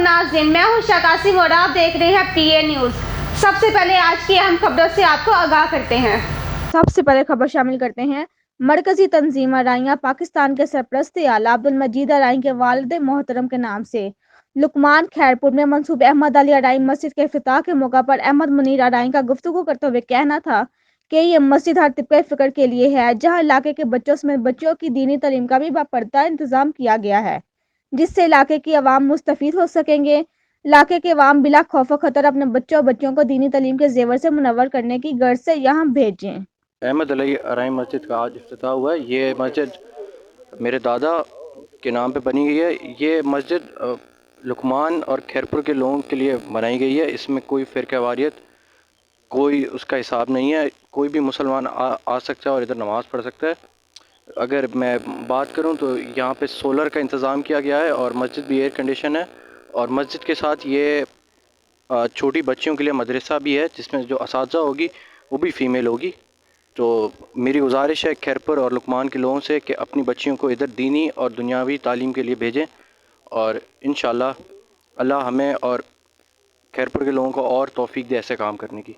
नाज़रीन, मैं हूं शाकासिम और आप देख रहे हैं पीए न्यूज़। सबसे पहले आज की अहम खबरों से आपको आगाह करते हैं। सबसे पहले खबर शामिल करते हैं। मरकजी तंजीम अराइयां पाकिस्तान के सरपरस्त आला अब्दुल मजीद अराई के वालिद मोहतरम के नाम से लुकमान खैरपुर में मंसूब अहमद अली अराई मस्जिद के इफ्तिताह के मौका पर अहमद मुनीर अराई का गुफ्तगू करते हुए कहना था कि ये मस्जिद हर तिब्बे फ़िक्र के लिए है, जहाँ इलाके के बच्चों समेत बच्चों की दीनी तालीम का भी बापर्दा इंतजाम किया गया है, जिससे इलाके की अवाम मुस्तफ़ीद हो सकेंगे। इलाके के अवाम बिला खौफ खतर अपने बच्चों को दीनी तालीम के जेवर से मुनव्वर करने की गर्ज से यहाँ भेजें। अहमद अली अराई मस्जिद का आज इफ्तिताह हुआ है। ये मस्जिद मेरे दादा के नाम पे बनी गई है। ये मस्जिद लुकमान और खैरपुर के लोगों के लिए बनाई गई है। इसमें कोई फ़िरक़ावारियत, कोई उसका हिसाब नहीं है। कोई भी मुसलमान आ सकता है और इधर नमाज़ पढ़ सकता है। अगर मैं बात करूं तो यहाँ पे सोलर का इंतज़ाम किया गया है और मस्जिद भी एयर कंडीशन है। और मस्जिद के साथ ये छोटी बच्चियों के लिए मदरसा भी है, जिसमें जो असातिज़ा होगी वो भी फ़ीमेल होगी। तो मेरी गुजारिश है खैरपुर और लुकमान के लोगों से कि अपनी बच्चियों को इधर दीनी और दुनियावी तालीम के लिए भेजें, और इंशाअल्लाह अल्लाह हमें और खैरपुर के लोगों को और तौफीक दे ऐसे काम करने की।